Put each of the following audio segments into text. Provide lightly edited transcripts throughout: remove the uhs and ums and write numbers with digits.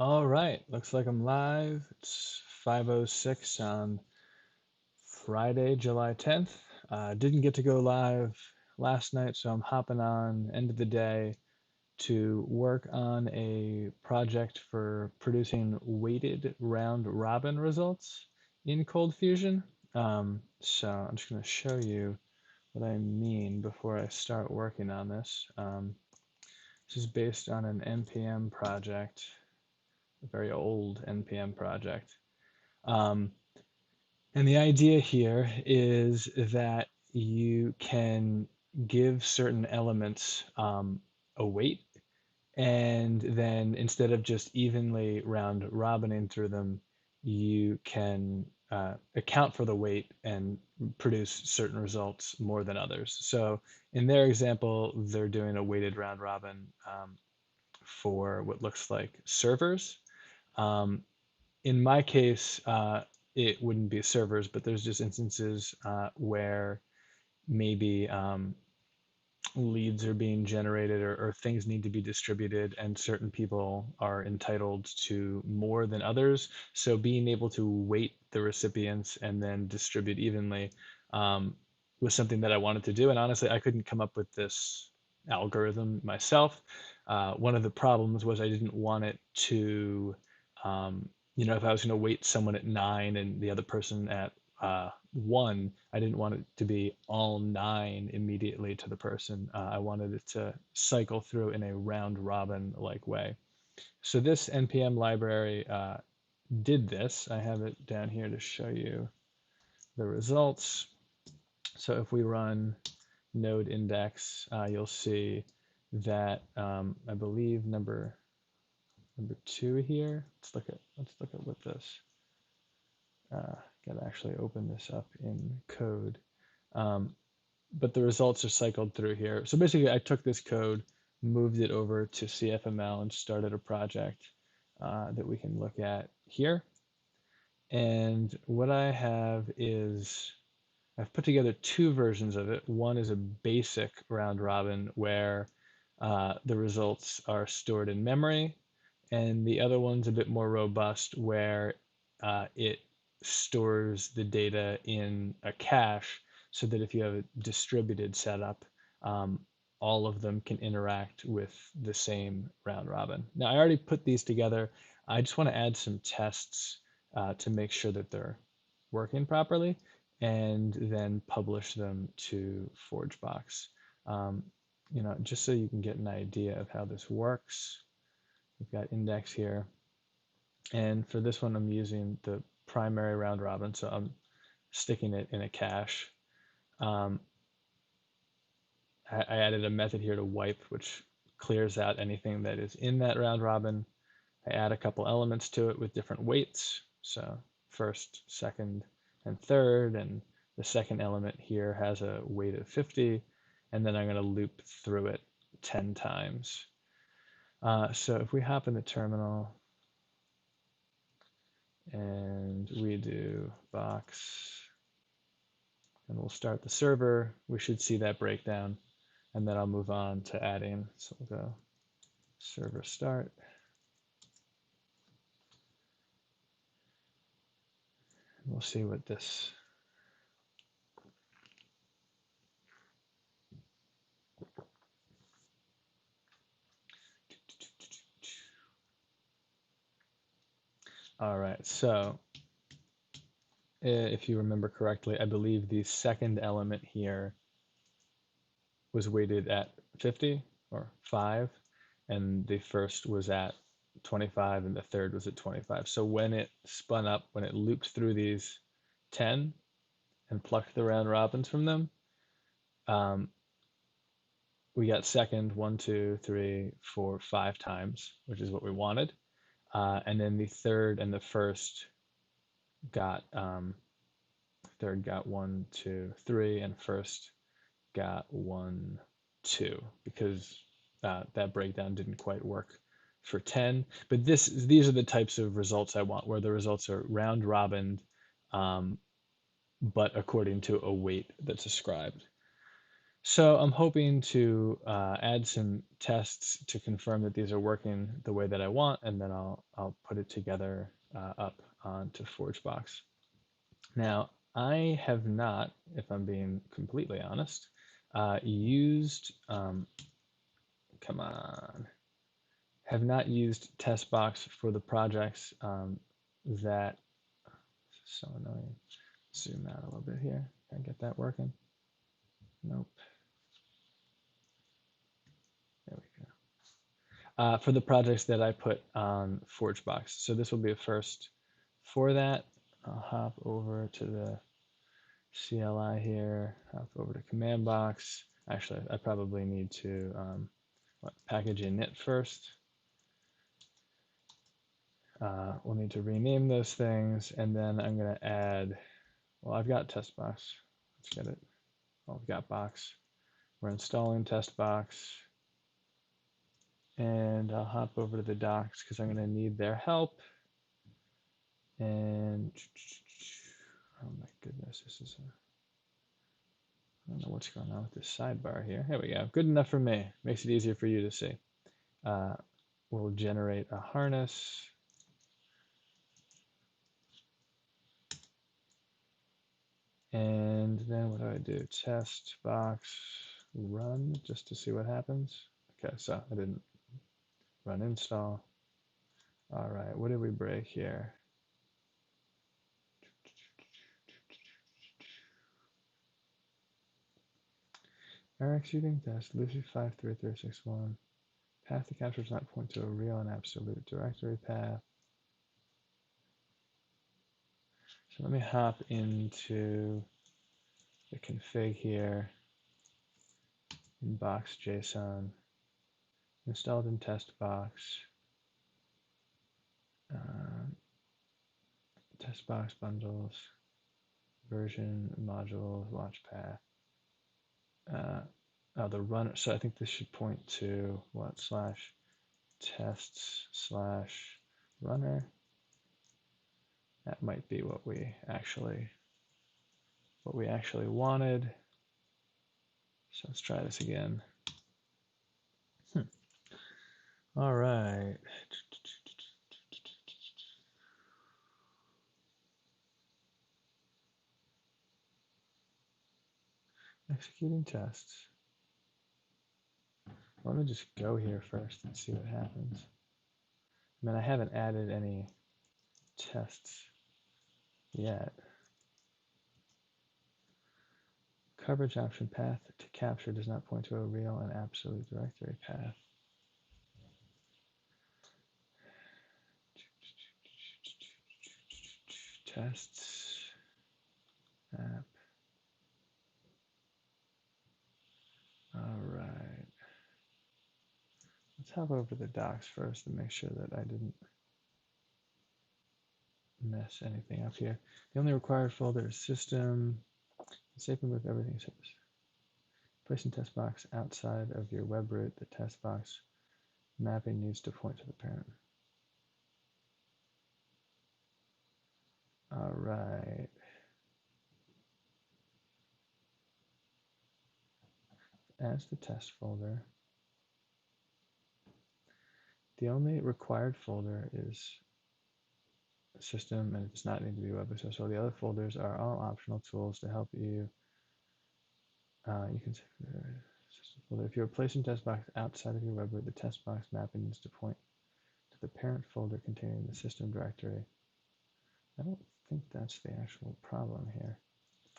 All right, looks like I'm live. It's 5:06 on Friday, July 10th. Didn't get to go live last night, so I'm hopping on end of the day to work on a project for producing weighted round robin results in Cold Fusion. So I'm just going to show you what I mean before I start working on this. This is based on an NPM project, a very old NPM project. Um, and the idea here is that you can give certain elements a weight, and then instead of just evenly round robining through them, you can account for the weight and produce certain results more than others. So in their example, they're doing a weighted round robin for what looks like servers. Um, in my case, it wouldn't be servers, but there's just instances where maybe leads are being generated or things need to be distributed, and certain people are entitled to more than others. So being able to weight the recipients and then distribute evenly was something that I wanted to do. And honestly, I couldn't come up with this algorithm myself. One of the problems was I didn't want it to, if I was going to weight someone at 9 and the other person at 1, I didn't want it to be all 9 immediately to the person. I wanted it to cycle through in a round robin like way. So this NPM library did this. I have it down here to show you the results. So if we run node index, you'll see that I believe number 2 here. Let's look at what this. Gotta actually open this up in code. But the results are cycled through here. So basically, I took this code, moved it over to CFML, and started a project that we can look at here. And what I have is I've put together 2 versions of it. One is a basic round robin where the results are stored in memory, and the other one's a bit more robust where it stores the data in a cache so that if you have a distributed setup, all of them can interact with the same round robin. Now, I already put these together. I just want to add some tests to make sure that they're working properly, and then publish them to ForgeBox. Just so you can get an idea of how this works. We've got index here. And for this one, I'm using the primary round robin, so I'm sticking it in a cache. I added a method here to wipe, which clears out anything that is in that round robin. I add a couple elements to it with different weights. So first, second, and third, and the second element here has a weight of 50, and then I'm going to loop through it 10 times. So if we hop in the terminal and we do box, and we'll start the server, we should see that breakdown, and then I'll move on to adding. So we'll go server start. And we'll see what this All right, so if you remember correctly, I believe the second element here was weighted at 50 or 5, and the first was at 25, and the third was at 25. So when it spun up, when it looped through these 10 and plucked the round robins from them, we got second 1, 2, 3, 4, 5 times, which is what we wanted. And then the third and the first got 1, 2, 3, and first got 1, 2, because that breakdown didn't quite work for 10. But these are the types of results I want, where the results are round robin, but according to a weight that's ascribed. So I'm hoping to add some tests to confirm that these are working the way that I want, and then I'll put it together up onto ForgeBox. Now, I have not, if I'm being completely honest, used, come on, have not used TestBox for the projects that, so annoying. Zoom out a little bit here. Can I get that working? Nope. There we go. For the projects that I put on ForgeBox. So this will be a first for that. I'll hop over to the CLI here, hop over to command box. Actually, I probably need to package init first. We'll need to rename those things, and then I'm going to add, well, I've got test box. Let's get it. Well, we've got box. We're installing test box. And I'll hop over to the docs because I'm going to need their help. And oh my goodness, this is I don't know what's going on with this sidebar here. There we go. Good enough for me. Makes it easier for you to see. We'll generate a harness. And then what do I do? Test box run just to see what happens. Okay, so I didn't run install. All right, what did we break here? Error executing test, Lucy 53361. Path to capture does not point to a real and absolute directory path. So let me hop into the config here in box JSON, installed in test box, test box bundles, version modules, watch path. Oh, the runner. So I think this should point to what slash tests slash runner. That might be what we actually wanted. So let's try this again. All right. Executing tests. Let me just go here first and see what happens. I mean, I haven't added any tests yet. Coverage option path to capture does not point to a real and absolute directory path. Tests, app. All right. Let's hop over to the docs first and make sure that I didn't mess anything up here. The only required folder is system. Save and move everything. Placing test box outside of your web root. The test box mapping needs to point to the parent. All right. As the test folder. The only required folder is system, and it does not need to be web access. So the other folders are all optional tools to help you. You can say system folder. If you're placing test box outside of your web root, the test box mapping needs to point to the parent folder containing the system directory. I don't think that's the actual problem here.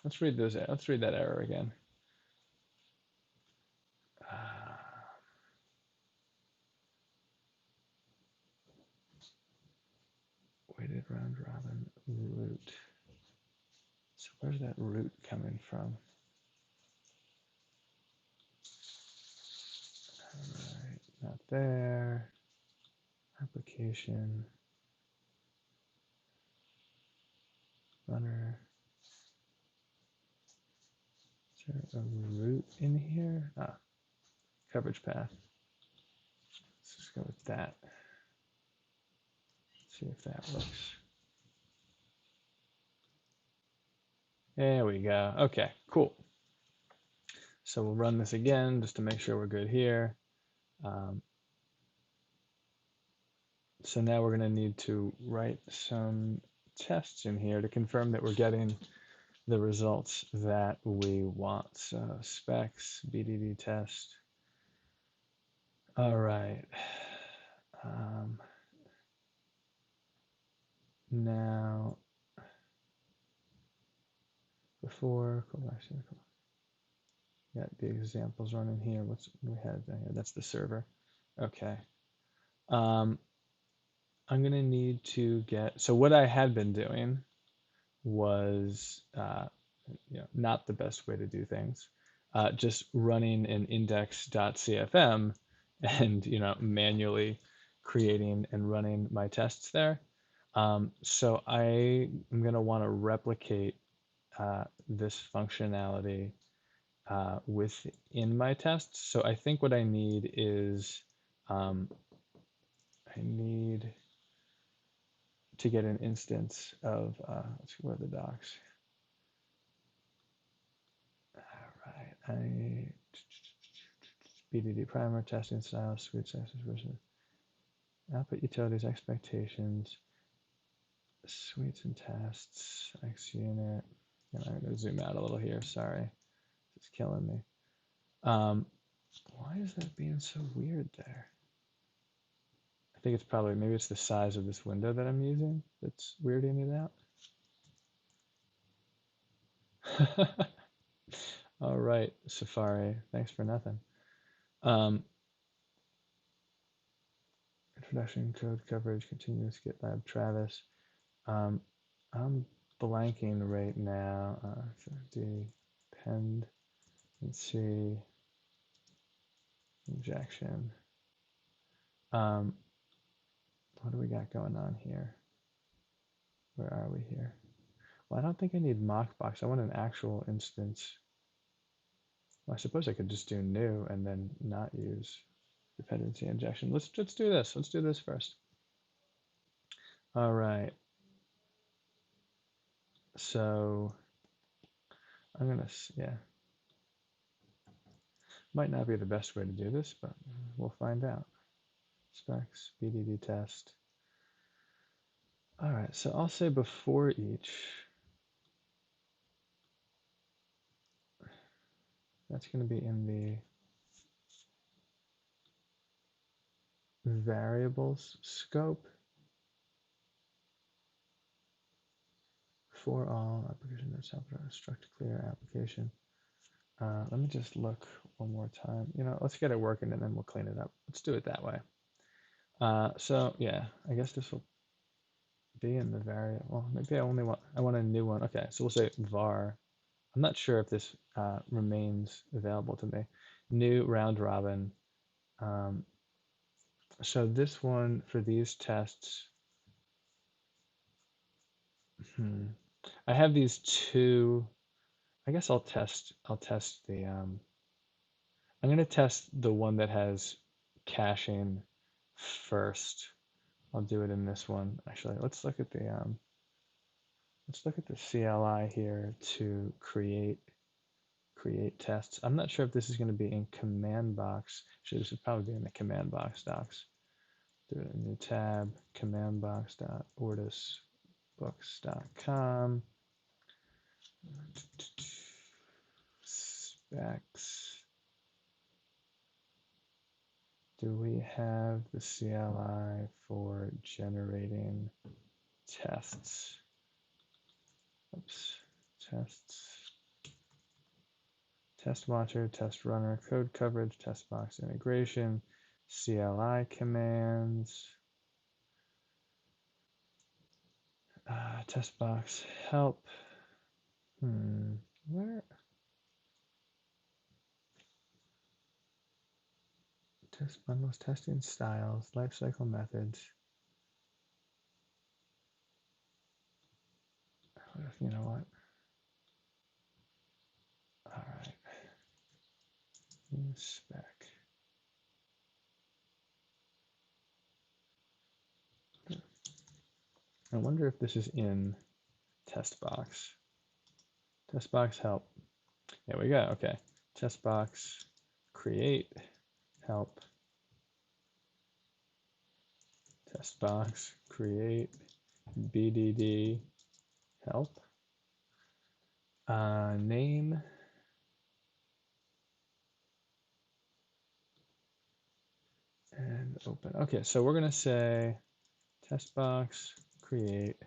Let's read those. Let's read that error again. Weighted round robin root. So where's that root coming from? All right, not there. Application. Runner. Is there a root in here? Ah, coverage path. Let's just go with that. See if that works. There we go. Okay, cool. So we'll run this again just to make sure we're good here. So now we're going to need to write some tests in here to confirm that we're getting the results that we want. So specs, BDD test. All right. Now, before, got the examples running here. What's we had down here? That's the server. Okay. I'm going to need to get, so what I had been doing was not the best way to do things. Just running an index.cfm and manually creating and running my tests there. So I am going to want to replicate this functionality within my tests. So I think what I need is I need to get an instance of, let's go to the docs. All right, BDD primer, testing style, suite sizes versus output utilities, expectations, suites and tests, XUnit. And I'm going to zoom out a little here, sorry. It's killing me. Why is that being so weird there? I think it's probably, maybe it's the size of this window that I'm using that's weirding it out. All right, Safari, thanks for nothing. Introduction, code coverage, continuous GitLab, Travis. I'm blanking right now. Dependency injection. What do we got going on here? Where are we here? Well, I don't think I need mockbox. I want an actual instance. Well, I suppose I could just do new and then not use dependency injection. Let's do this. Let's do this first. All right. So I'm gonna, yeah. Might not be the best way to do this, but we'll find out. Specs, BDD test. All right, so I'll say before each, that's going to be in the variables scope for all application notes, struct clear application. Let me just look one more time. Let's get it working and then we'll clean it up. Let's do it that way. So yeah, I guess this will be in the variable. Well, maybe I want a new one. Okay, so we'll say var. I'm not sure if this remains available to me. New round robin. So this one for these tests, I have these two. I guess I'll test the. I'm going to test the one that has caching first. I'll do it in this one. Actually, let's look at the CLI here to create tests. I'm not sure if this is going to be in command box. Actually, this would probably be in the command box docs. Do it in a new tab, commandbox.ordisbooks.com. Specs. Do we have the CLI for generating tests? Oops, tests. Test watcher, test runner, code coverage, test box integration, CLI commands, test box help. Where? Test bundles, testing styles, lifecycle methods. You know what? All right. Spec. I wonder if this is in test box. Test box help. There we go. Okay. test box create help, test box create BDD help, name and open. Okay, so we're gonna say test box create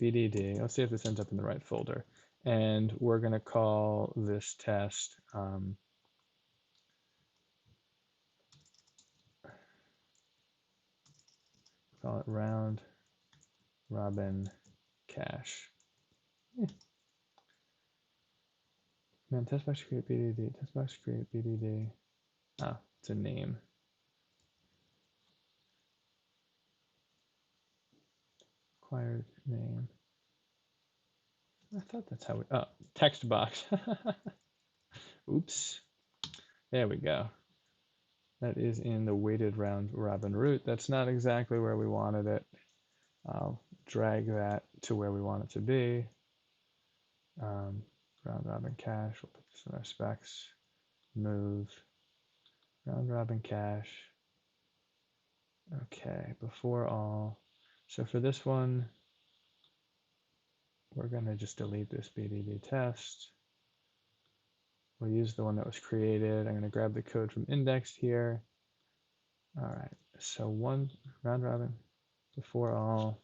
BDD. Let's see if this ends up in the right folder. And we're gonna call this test call it round robin cache. Man, test box create BDD, test box create BDD. Ah, it's a name. Acquired name. I thought that's how we, oh, text box. Oops. There we go. That is in the weighted round robin root. That's not exactly where we wanted it. I'll drag that to where we want it to be. Round robin cache, we'll put this in our specs. Move, round robin cache. Okay, before all. So for this one, we're gonna just delete this BDD test. We'll use the one that was created. I'm gonna grab the code from indexed here. All right, so one round robin before all.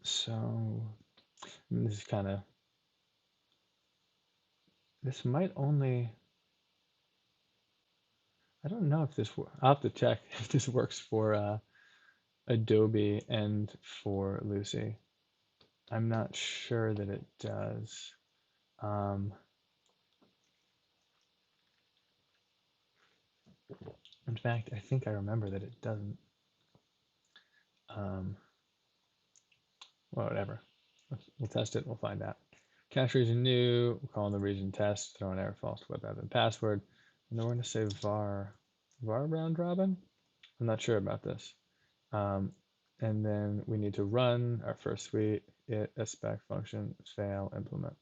So this is kind of, this might only, I don't know if this, I'll have to check if this works for Adobe and for Lucy. I'm not sure that it does. In fact, I think I remember that it doesn't. Well, whatever. We'll test it. We'll find out. Cache region new. We'll call in the region test. Throw an error false web app and password. And then we're going to say var round robin. I'm not sure about this. And then we need to run our first suite, it, spec function, fail, implement.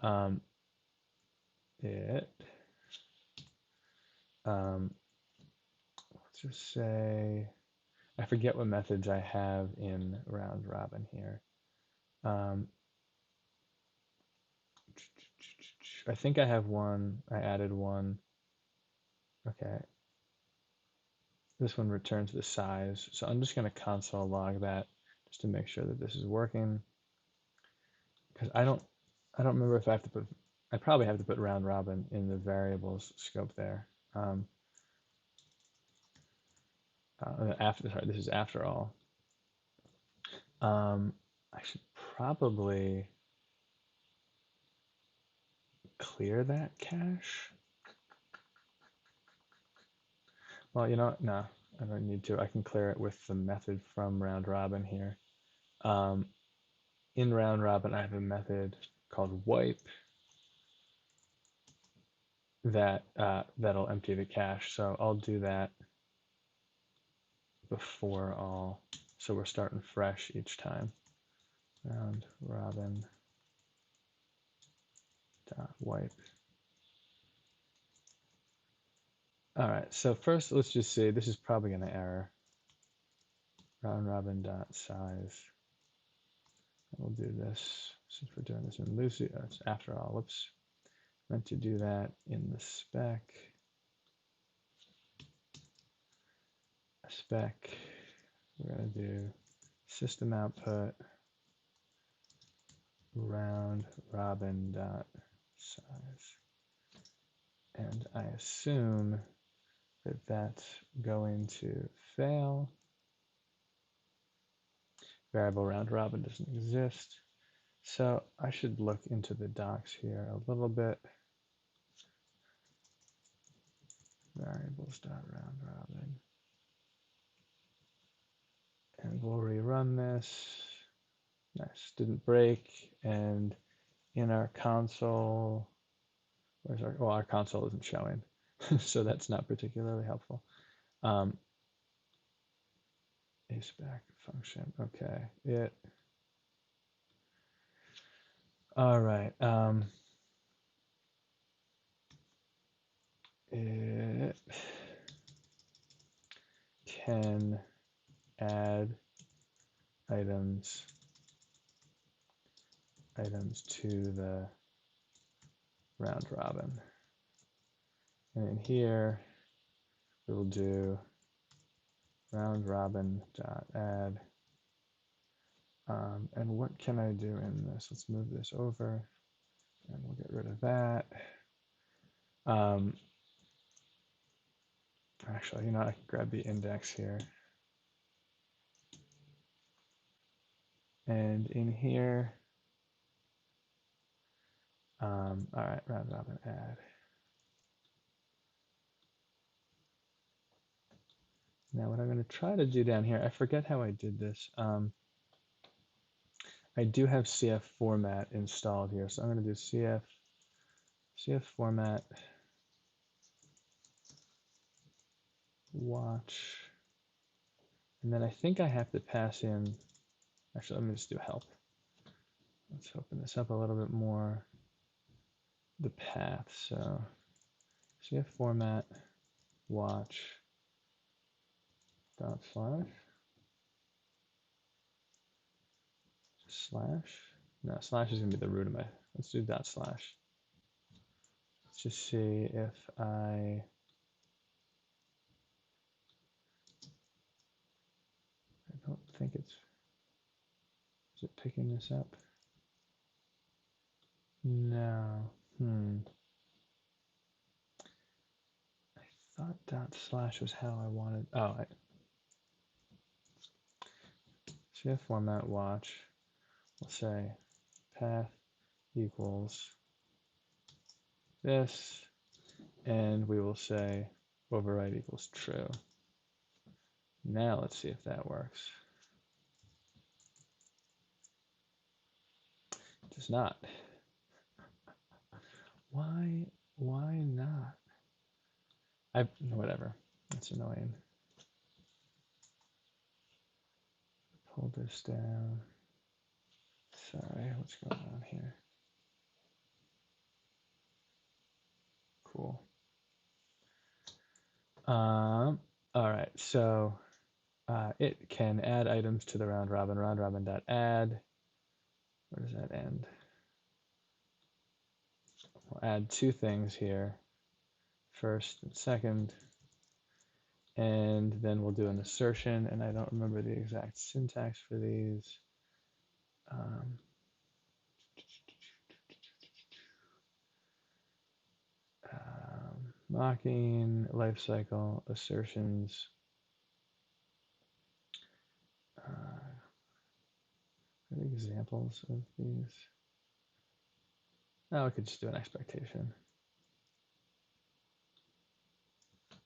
Let's just say, I forget what methods I have in round robin here. I think I have one, I added one. Okay. This one returns the size. So I'm just going to console log that just to make sure that this is working. Because I don't remember if I have to put, I probably have to put round robin in the variables scope there. Sorry, this is after all. I should probably clear that cache. Well, you know what? No, I don't need to. I can clear it with the method from round robin here. In round robin, I have a method called wipe that that'll empty the cache. So I'll do that before all. So we're starting fresh each time. Round robin dot wipe. All right. So first, let's just say this is probably going to error. Round robin dot size. We'll do this since we're doing this in Lucy. It's after all. Whoops. Meant to do that in the spec. We're going to do system output round robin dot size. And I assume that that's going to fail. Variable round robin doesn't exist. So I should look into the docs here a little bit. Variables.round robin. And we'll rerun this. Nice, didn't break. And in our console, where's our, well, our console isn't showing. So that's not particularly helpful. A spec function, okay. It All right. It can add items to the round robin. And in here, we will do round robin dot add. And what can I do in this? Let's move this over and we'll get rid of that. Actually, you know, I can grab the index here. And in here, all right, round robin add. Now what I'm going to try to do down here, I forget how I did this. I do have CF format installed here, so I'm going to do CF format watch, and then I think I have to pass in. Actually, let me just do help. Let's open this up a little bit more. The path. So CF format watch dot slash. No, slash is going to be the root of my. Let's do dot slash. Let's just see if I don't think it's. Is it picking this up? No. I thought dot slash was how I wanted. Oh, CF format watch. We'll say path equals this, and we will say override equals true. Now let's see if that works. It does not. Why not? Whatever. That's annoying. Pull this down. Sorry, what's going on here? Cool. All right, so it can add items to the round robin. Round robin dot add. Where does that end? We'll add two things here, first and second, and then we'll do an assertion. And I don't remember the exact syntax for these. Mocking, lifecycle, assertions. Examples of these. Oh, I could just do an expectation.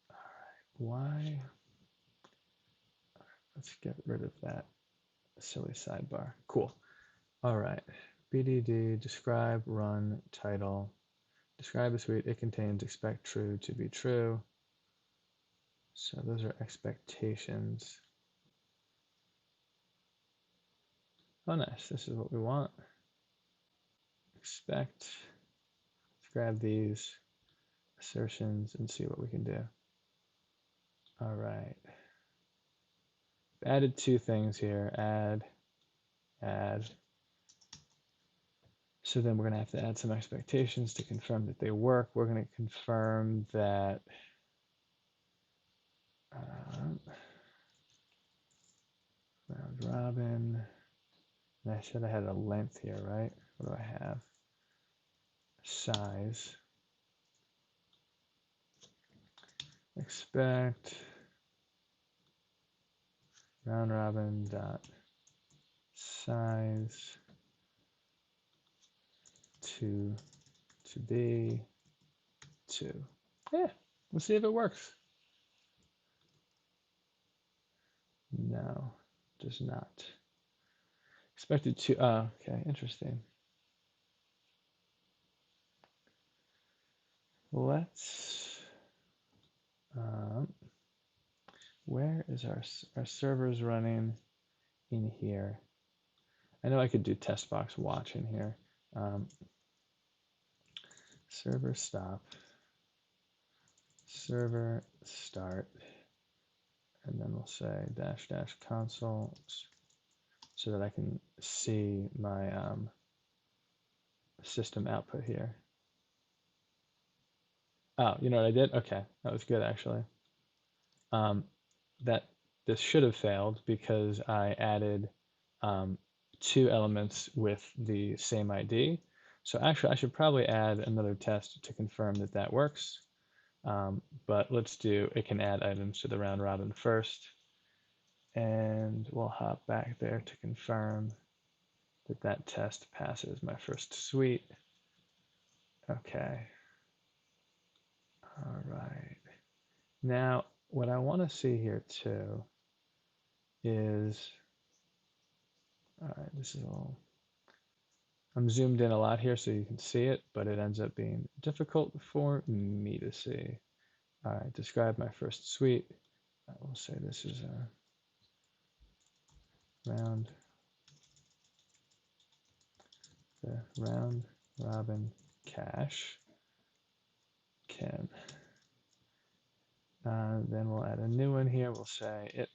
All right, why? Let's get rid of that silly sidebar. Cool. All right, BDD, describe, run, title. Describe a suite it contains, expect true to be true. So those are expectations. Oh, nice. This is what we want. Expect. Let's grab these assertions and see what we can do. All right. Added two things here. Add. So then we're going to have to add some expectations to confirm that they work. We're going to confirm that round robin. And I said I had a length here, right? What do I have? Size. Expect round robin dot size to be 2. Yeah, let's see if it works. No, does not. Expected to, oh, okay, interesting. Let's, where is our servers running in here? I know I could do test box watch in here. Server stop, server start, and then we'll say dash dash console so that I can see my system output here. Oh, you know what I did? Okay, that was good actually. That this should have failed because I added 2 elements with the same ID. So actually, I should probably add another test to confirm that that works. But let's do it can add items to the round robin first. And we'll hop back there to confirm that that test passes my first suite. Okay. All right. Now, what I want to see here too is, all right, this is all, I'm zoomed in a lot here so you can see it, but it ends up being difficult for me to see. All right, describe my first suite. I will say this is a round robin cache can. Then we'll add a new one here. We'll say it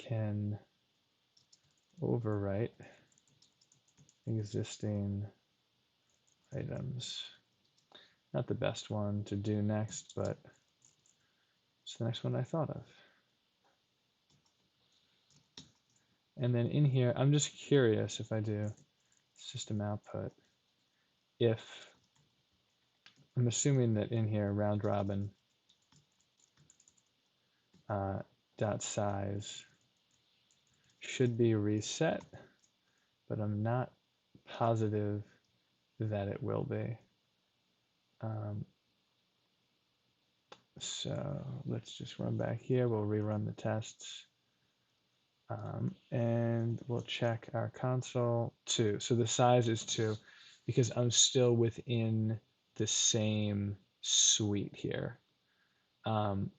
can overwrite existing items. Not the best one to do next, but it's the next one I thought of. And then in here, I'm just curious if I do system output, if I'm assuming that in here round robin dot size should be reset, but I'm not positive that it will be. So let's just run back here. We'll rerun the tests. And we'll check our console 2. So the size is 2 because I'm still within the same suite here. And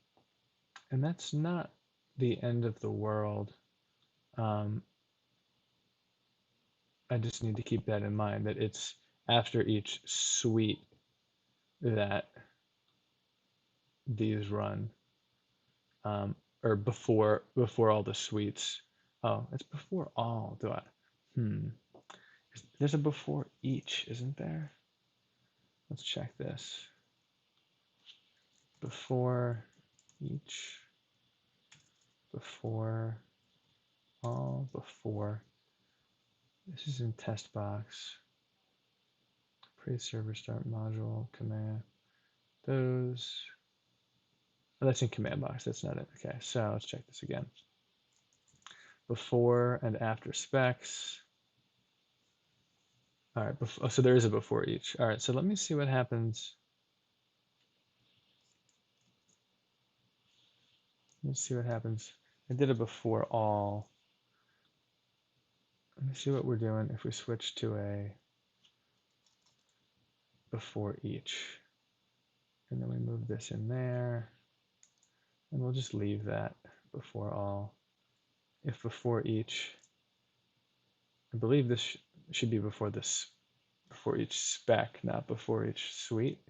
that's not the end of the world. I just need to keep that in mind, that it's after each suite that these run, or before all the suites. Oh, it's before all. Do I? There's a before each, isn't there? Let's check this. Before each, before all, before. This is in test box. Pre-server start module command. Those. Oh, that's in command box. That's not it. Okay, so let's check this again. Before and after specs. All right, so there is a before each. All right, so let me see what happens. Let's see what happens. I did a before all. Let me see what we're doing if we switch to a before each. And then we move this in there. And we'll just leave that before all. If before each, I believe this should be before each spec, not before each suite.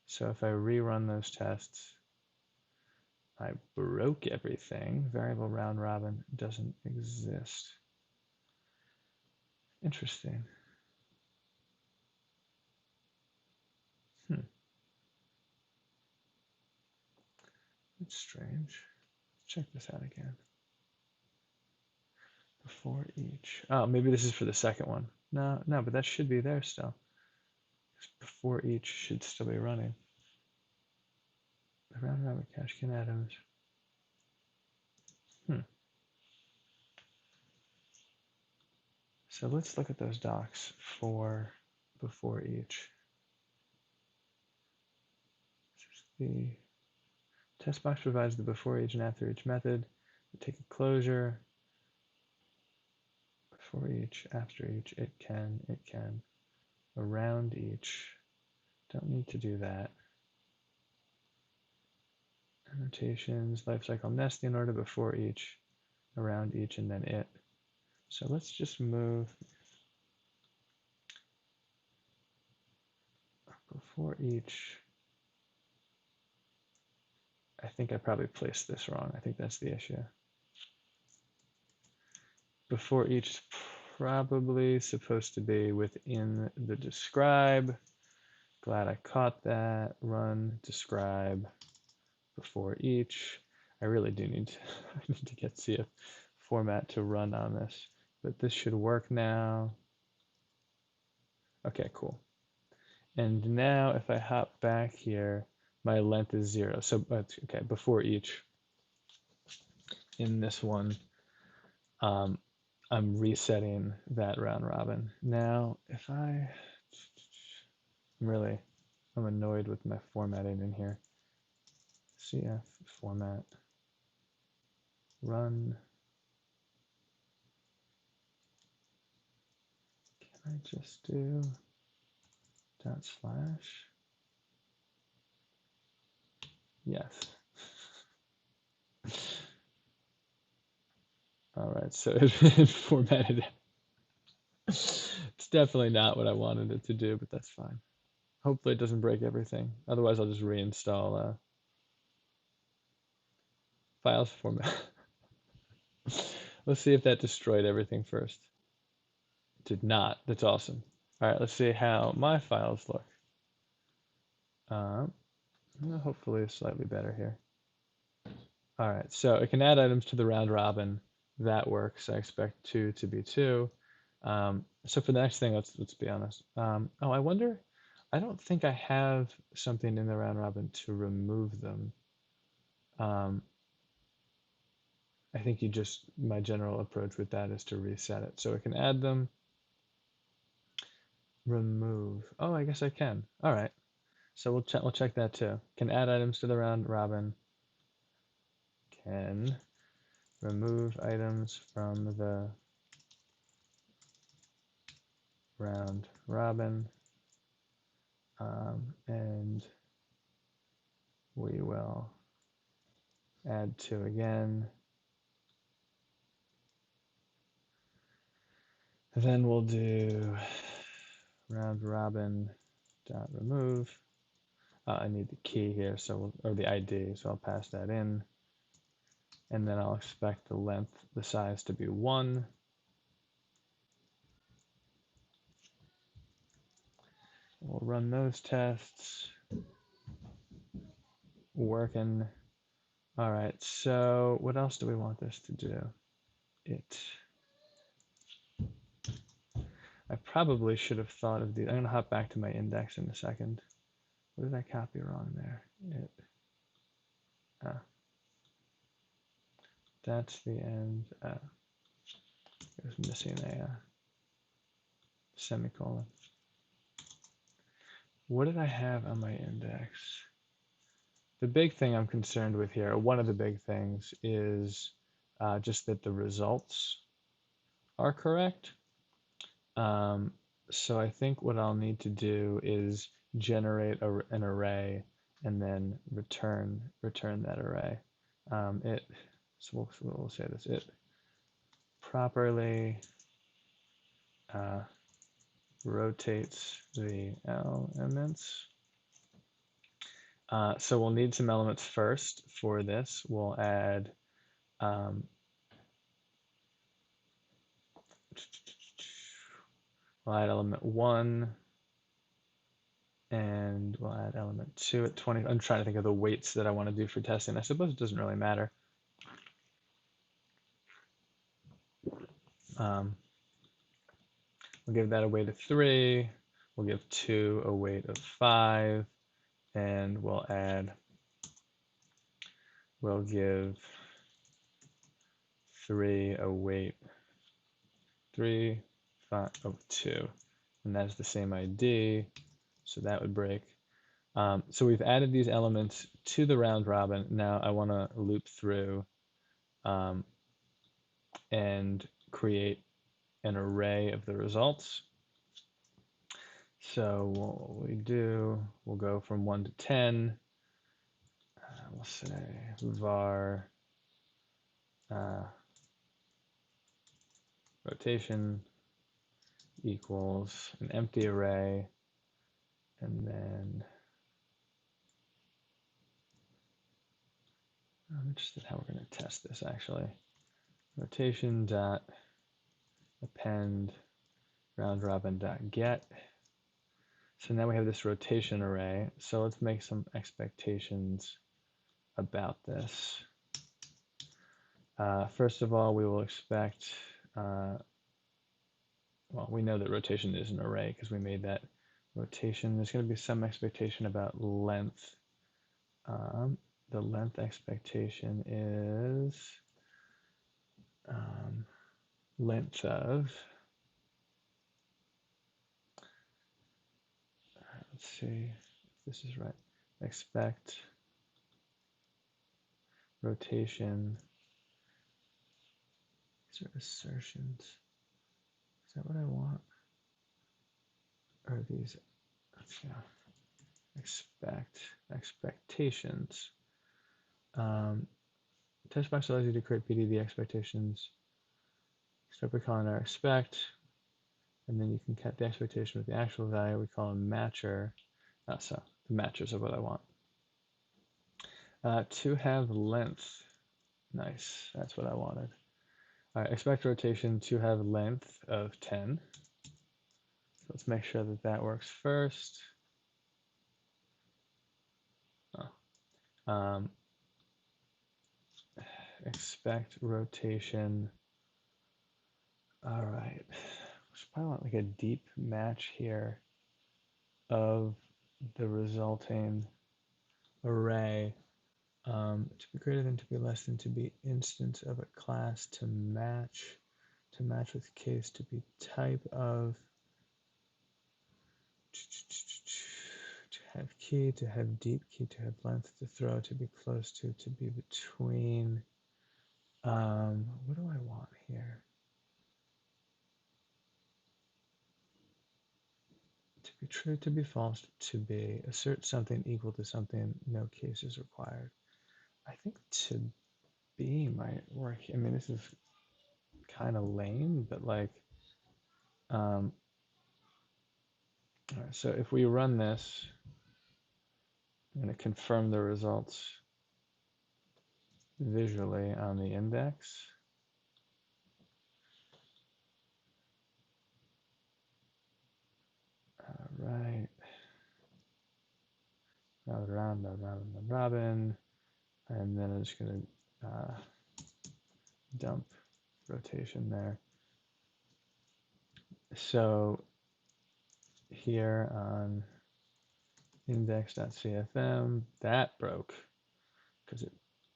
So if I rerun those tests, I broke everything. Variable round robin doesn't exist. Interesting. That's strange. Let's check this out again. Before each. Oh, maybe this is for the second one. No, but that should be there still. Before each should still be running. The round robin cache can items. So let's look at those docs for before each. The test box provides the before each and after each method. We take a closure. Before each, after each, it can. Around each, don't need to do that. Annotations, lifecycle nesting order, before each, around each, and then it. So let's just move before each. I think I probably placed this wrong. I think that's the issue. Before each is probably supposed to be within the describe. Glad I caught that. Run describe before each. I really do need to, I need to get CF format to run on this, but this should work now. Okay, cool. And now if I hop back here, my length is 0. So okay, before each in this one, I'm resetting that round robin. Now, if I'm annoyed with my formatting in here. CF format run. Can I just do dot slash? Yes. All right, so it formatted. It's definitely not what I wanted it to do, but that's fine. Hopefully it doesn't break everything. Otherwise, I'll just reinstall files format. Let's see if that destroyed everything first. It did not. That's awesome. All right, let's see how my files look. Hopefully it's slightly better here. All right, so it can add items to the round robin. That works. I expect 2 to be 2. So for the next thing, let's be honest. Oh, I wonder. I don't think I have something in the round robin to remove them. I think my general approach with that is to reset it. So it can add them, remove. Oh, I guess I can. All right. So we'll check that too. Can add items to the round robin. Can remove items from the round robin. And we will add 2 again. Then we'll do round robin dot remove. I need the key here, or the ID, so I'll pass that in. And then I'll expect the size to be 1. We'll run those tests. Working. All right, so what else do we want this to do? I probably should have thought of these. I'm going to hop back to my index in a second. What did I copy wrong there? That's the end. It was missing a semicolon. What did I have on my index? The big thing I'm concerned with here, or one of the big things, is just that the results are correct. So I think what I'll need to do is generate an array and then return that array. So we'll say this: it properly rotates the elements. So we'll need some elements first for this. We'll add element 1, and we'll add element 2 at 20. I'm trying to think of the weights that I want to do for testing. I suppose it doesn't really matter. We'll give that a weight of 3. We'll give 2 a weight of 5, and we'll give 3 a weight 3, 5, 2, and that's the same ID, so that would break. So we've added these elements to the round robin. Now I want to loop through and create an array of the results. So what we do, we'll go from 1 to 10. We'll say var rotation equals an empty array, and then I'm interested in how we're going to test this actually. Rotation dot append RoundRobin dot get. So now we have this rotation array. So let's make some expectations about this. First of all, we will expect, well, we know that rotation is an array because we made that rotation. There's going to be some expectation about length. The length expectation is length of, let's see if this is right, expect rotation. These are assertions. Is that what I want? Or are these, yeah, expectations. Test box allows you to create PDB expectations. Start by calling our expect, and then you can cut the expectation with the actual value. We call a matcher. So the matchers are what I want. To have length. Nice, that's what I wanted. All right, expect rotation to have length of 10. So let's make sure that that works first. Expect rotation. All right, we should probably want like a deep match here of the resulting array. To be greater than, to be less than, to be instance of a class, to match with case, to be type of, to have key, to have deep key, to have length, to throw, to be close to be between. What do I want here? To be true, to be false, to be, assert something equal to something, no case is required. I think to be might work. I mean, this is kind of lame, but like, all right, so if we run this, I'm going to confirm the results visually on the index. All right. RoundRobin, and then I'm just going to dump rotation there. So here on index.cfm, that broke because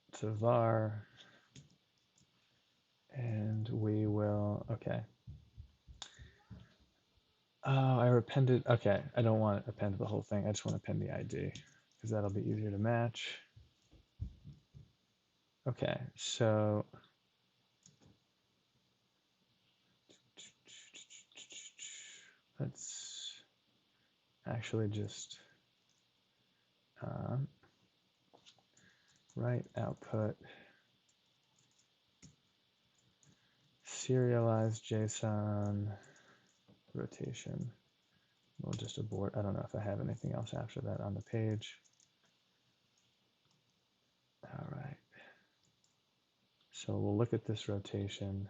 it's a var, and we will, okay. Oh, I appended, okay, I don't want to append the whole thing. I just want to append the ID because that'll be easier to match. Okay, so let's actually just write output serialized JSON rotation. We'll just abort. I don't know if I have anything else after that on the page. All right. So we'll look at this rotation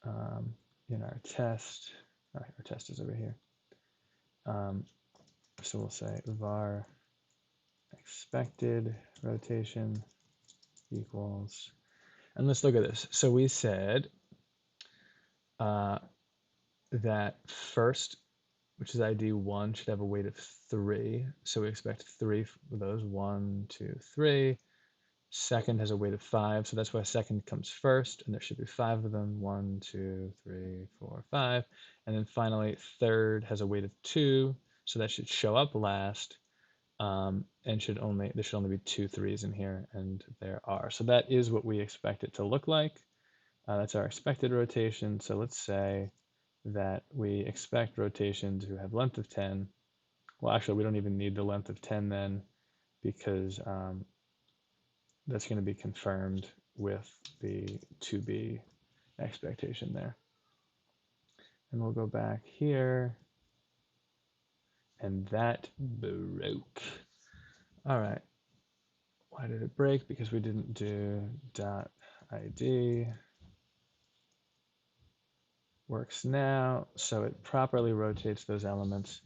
in our test. All right, our test is over here. So we'll say var expected rotation equals, and let's look at this. So we said that first, which is ID 1, should have a weight of 3. So we expect 3 of those, 1, 2, 3. Second has a weight of 5, so that's why second comes first, and there should be 5 of them, 1, 2, 3, 4, 5. And then finally, third has a weight of 2, so that should show up last, and there should only be 2 3s in here, and there are. So that is what we expect it to look like. That's our expected rotation. So let's say that we expect rotation to have length of 10. Well, actually, we don't even need the length of 10 then, because that's going to be confirmed with the to be expectation there. And we'll go back here, and that broke. All right. Why did it break? Because we didn't do .id. Works now, so it properly rotates those elements.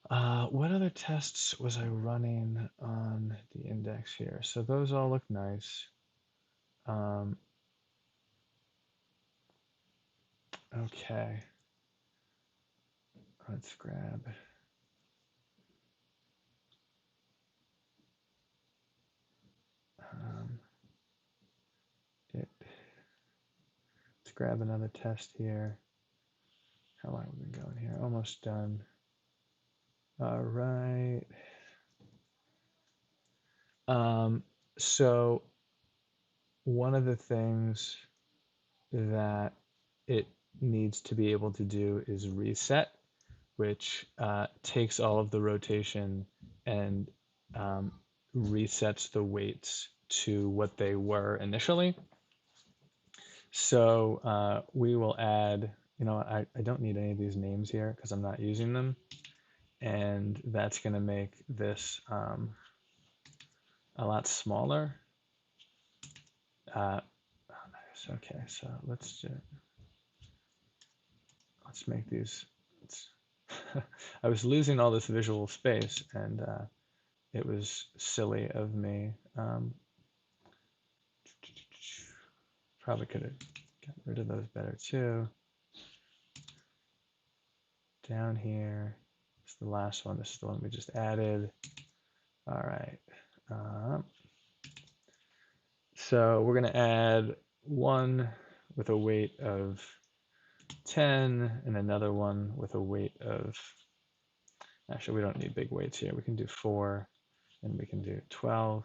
What other tests was I running on the index here? So those all look nice. Okay. Let's grab. Let's grab another test here. How long have we been going here? Almost done. All right. So one of the things that it needs to be able to do is reset, which takes all of the rotation and resets the weights to what they were initially. So we will add, I don't need any of these names here because I'm not using them. And that's going to make this a lot smaller. Okay, so let's make these. I was losing all this visual space, and it was silly of me. Probably could have gotten rid of those better too. Down here, it's the last one. This is the one we just added. All right. So we're going to add one with a weight of 10 and another one with a weight of, actually we don't need big weights here. We can do 4 and we can do 12.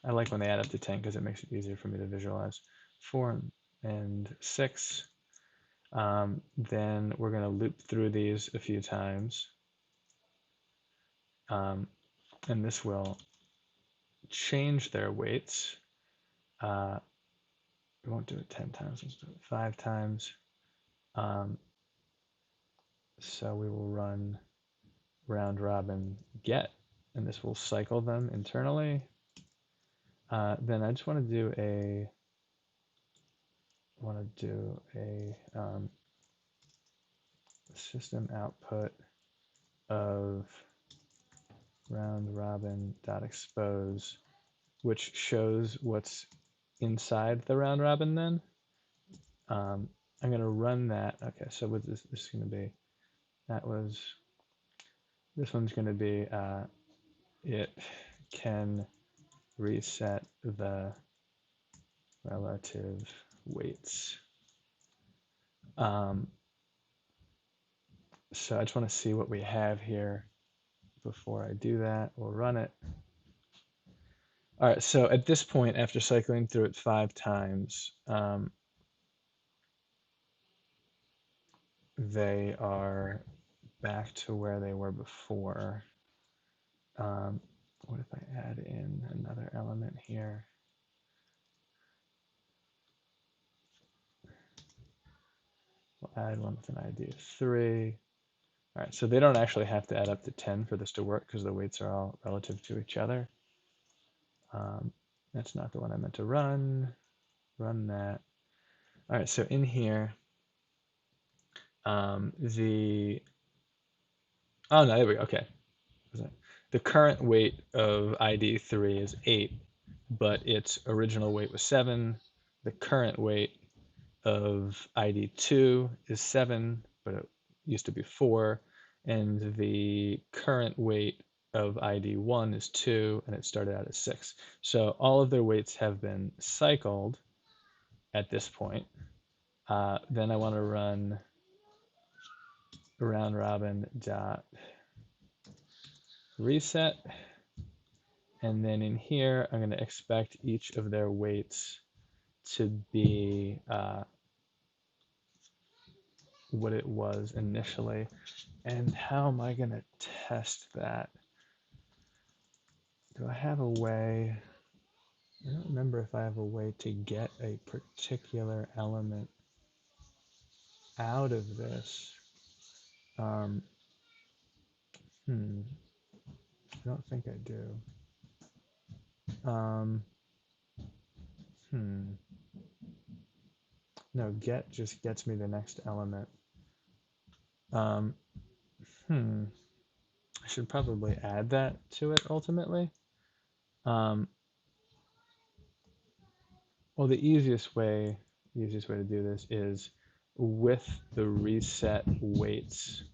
I like when they add up to 10 because it makes it easier for me to visualize. 4 and 6. Then we're going to loop through these a few times. And this will change their weights. We won't do it 10 times, let's do it 5 times. So we will run RoundRobin get, and this will cycle them internally. Then I just want to do a system output of RoundRobin.expose, which shows what's inside the RoundRobin then. I'm going to run that. Okay, so what this is going to be, this one's going to be, it can reset the relative weights. So I just want to see what we have here before I do that. We'll run it. All right, so at this point, after cycling through it 5 times, they are back to where they were before. What if I add in another element here? We'll add one with an ID of 3. All right, so they don't actually have to add up to 10 for this to work because the weights are all relative to each other. That's not the one I meant to run. Run that. All right, so in here, oh no, there we go. Okay. The current weight of ID 3 is 8, but its original weight was 7. The current weight of ID 2 is 7, but it used to be 4. And the current weight of ID 1 is 2, and it started out as 6. So all of their weights have been cycled at this point. Then I want to run RoundRobin.reset. And then in here, I'm going to expect each of their weights to be what it was initially. And how am I going to test that? Do I have a way? I don't remember if I have a way to get a particular element out of this. I don't think I do. No, get just gets me the next element. I should probably add that to it ultimately. Well, the easiest way to do this is with the reset weights.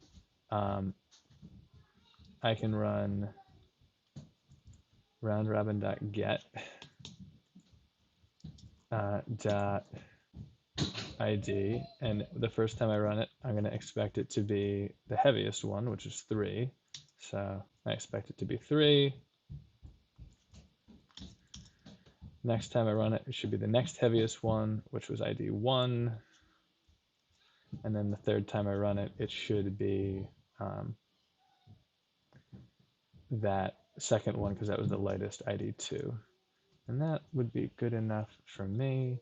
I can run roundRobin.get dot ID, and the first time I run it, I'm going to expect it to be the heaviest one, which is 3. So I expect it to be 3. Next time I run it, it should be the next heaviest one, which was ID 1. And then the third time I run it, it should be that second one, because that was the lightest, ID 2. And that would be good enough for me.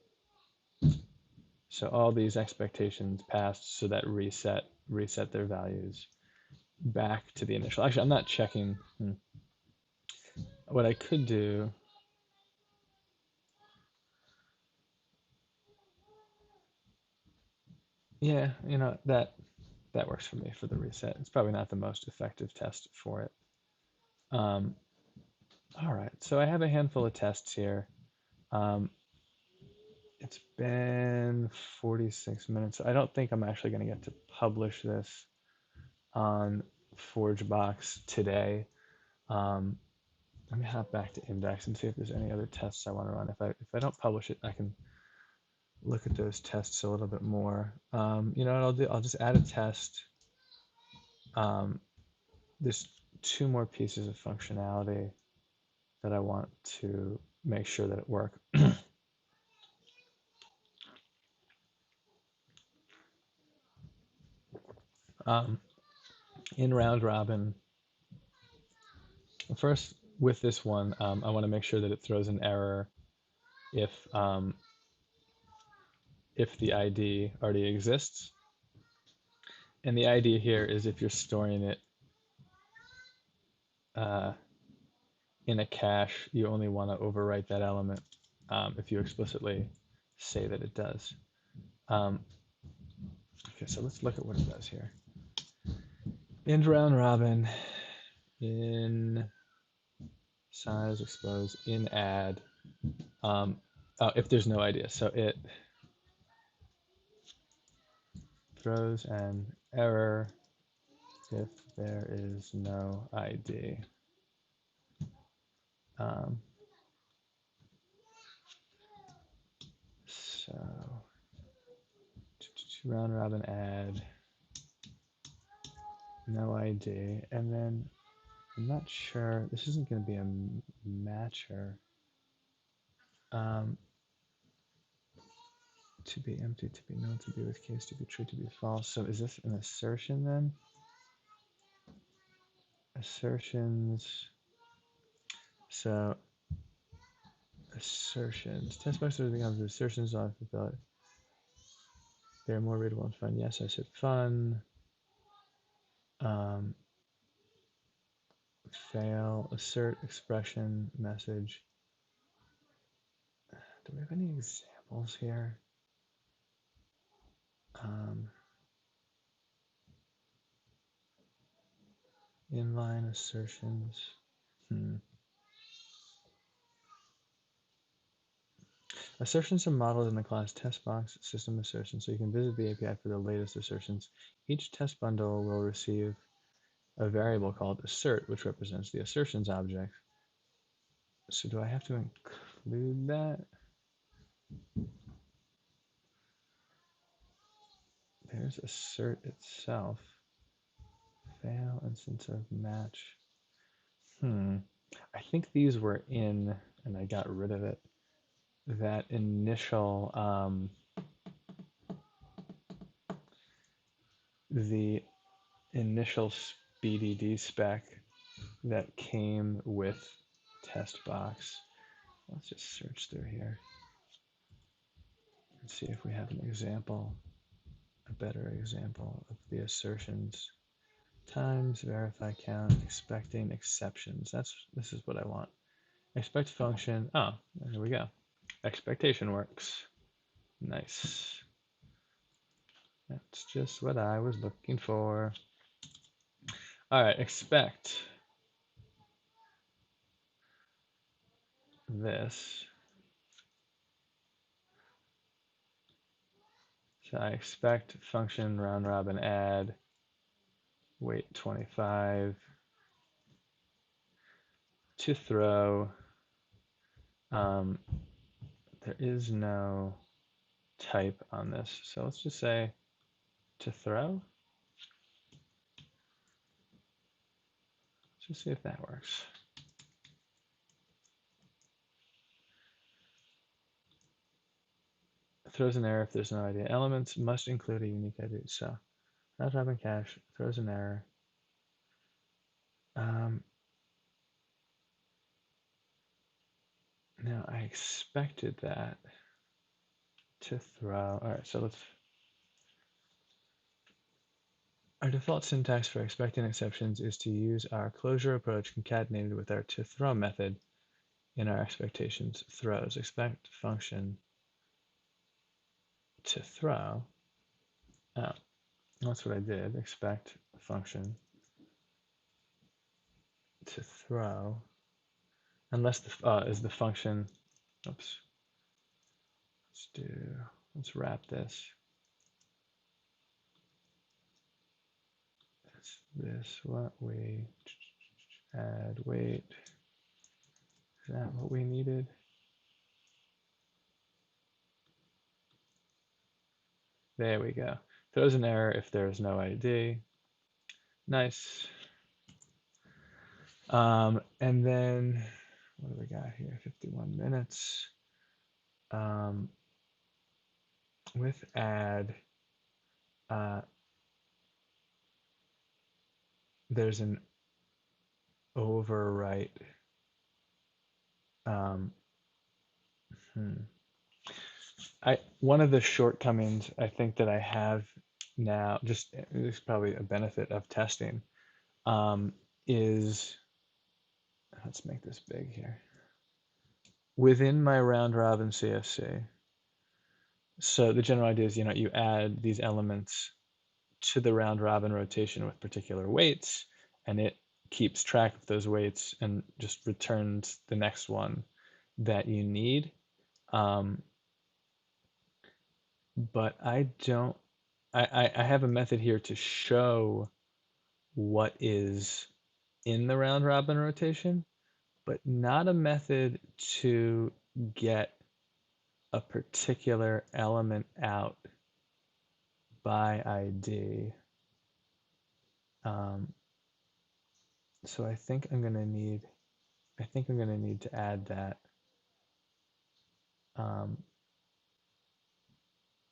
So all these expectations passed, so that reset their values back to the initial. Actually, I'm not checking. What I could do, yeah, that works for me for the reset. It's probably not the most effective test for it. All right, so I have a handful of tests here. It's been 46 minutes. I don't think I'm actually going to get to publish this on ForgeBox today. Let me hop back to index and see if there's any other tests I want to run. If I don't publish it, I can look at those tests a little bit more. You know what I'll do? I'll just add a test. There's 2 more pieces of functionality that I want to make sure that it work. In RoundRobin, first with this one, I want to make sure that it throws an error if the ID already exists. And the idea here is if you're storing it in a cache, you only want to overwrite that element if you explicitly say that it does. Okay, so let's look at what it does here. In RoundRobin, in size expose, in add, if there's no idea. So it throws an error if there is no ID. So RoundRobin add no ID, and then I'm not sure, this isn't going to be a matcher. To be empty, to be null, to be with case, to be true, to be false. So is this an assertion then? Assertions. So assertions. Test box becomes assertions on fulfilled. They're more readable and fun. Yes, I said fun. Fail, assert, expression, message. Do we have any examples here? Inline assertions. Assertions are modeled in the class TestBox system assertions, so you can visit the API for the latest assertions. Each test bundle will receive a variable called assert, which represents the assertions object. So do I have to include that? There's assert itself. Fail instance of match. I think these were in, and I got rid of it. That initial, the initial BDD spec that came with TestBox. let's just search through here and see if we have an example, a better example of the assertions. Times, verify count, expecting exceptions. This is what I want. Expect function. Oh, here we go. Expectation works. Nice. That's just what I was looking for. All right, expect this. So I expect function round robin add weight 25 to throw. There is no type on this, so let's just say to throw. Let's just see if that works. Throws an error if there's no ID. Elements must include a unique ID. So round robin cache throws an error. Now I expected that to throw. All right, so let's. Our default syntax for expecting exceptions is to use our closure approach concatenated with our to throw method in our expectations throws. Expect function to throw. Oh, that's what I did. Expect function to throw. Unless the is the function. Oops. Let's wrap this. Is this what we add weight? Is that what we needed? There we go. Throws an error if there's no ID. Nice. And then what do we got here? 51 minutes. With add, there's an overwrite. One of the shortcomings I think that I have now, just this is probably a benefit of testing, is, let's make this big here. Within my round robin CFC, so the general idea is, you add these elements to the round robin rotation with particular weights, and it keeps track of those weights and just returns the next one that you need. But I have a method here to show what is in the round robin rotation, but not a method to get a particular element out by ID. So I think I'm gonna need to add that,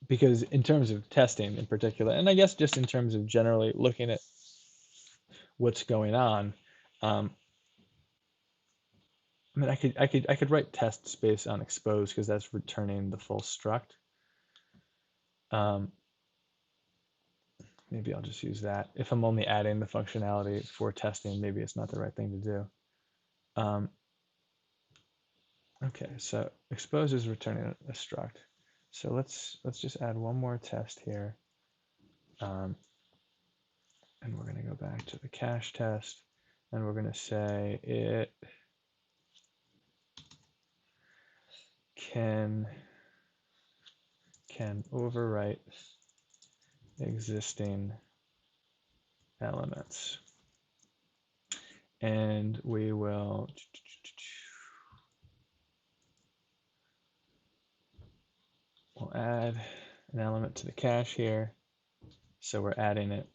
because in terms of testing in particular, and I guess just in terms of generally looking at what's going on, I mean, I could write test space on expose because that's returning the full struct. Maybe I'll just use that. If I'm only adding the functionality for testing, maybe it's not the right thing to do. Okay, so expose is returning a struct. So let's just add one more test here. And we're going to go back to the cache test, and we're going to say it can overwrite existing elements. And we will we'll add an element to the cache here. So we're adding it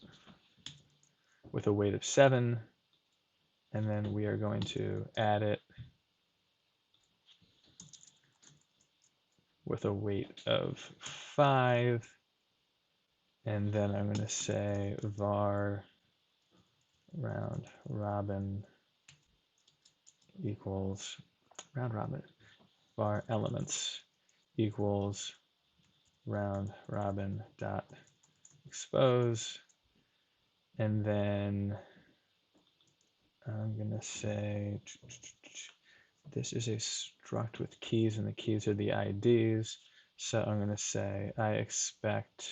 with a weight of 7, and then we are going to add it with a weight of 5, and then I'm going to say var round robin equals round robin. var elements equals round robin dot expose, and then I'm going to say this is a struct with keys, and the keys are the IDs. So I'm going to say I expect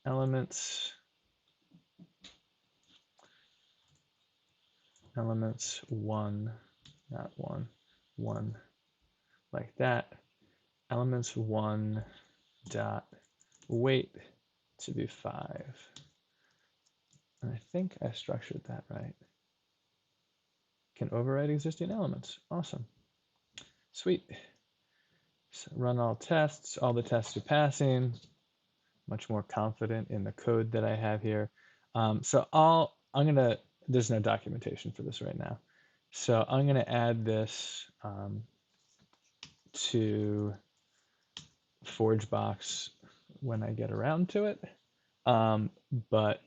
elements one, not one, one like that. Elements one dot weight to be 5. And I think I structured that right. Can override existing elements. Awesome. Sweet. So run all tests. All the tests are passing. Much more confident in the code that I have here. There's no documentation for this right now. So I'm gonna add this to ForgeBox when I get around to it. But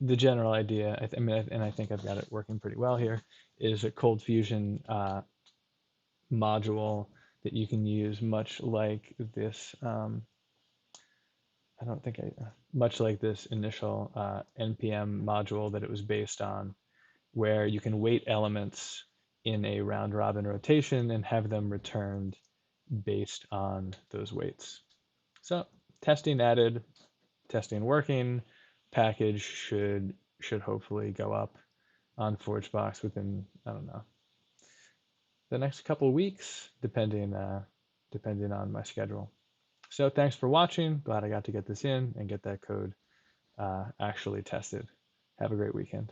the general idea, I think I've got it working pretty well here, is a Cold Fusion module that you can use much like this. Much like this initial NPM module that it was based on, where you can weight elements in a round robin rotation and have them returned based on those weights. So testing added, testing working, package should hopefully go up on ForgeBox within, I don't know, the next couple of weeks, depending on my schedule. So thanks for watching. Glad I got to get this in and get that code actually tested. Have a great weekend.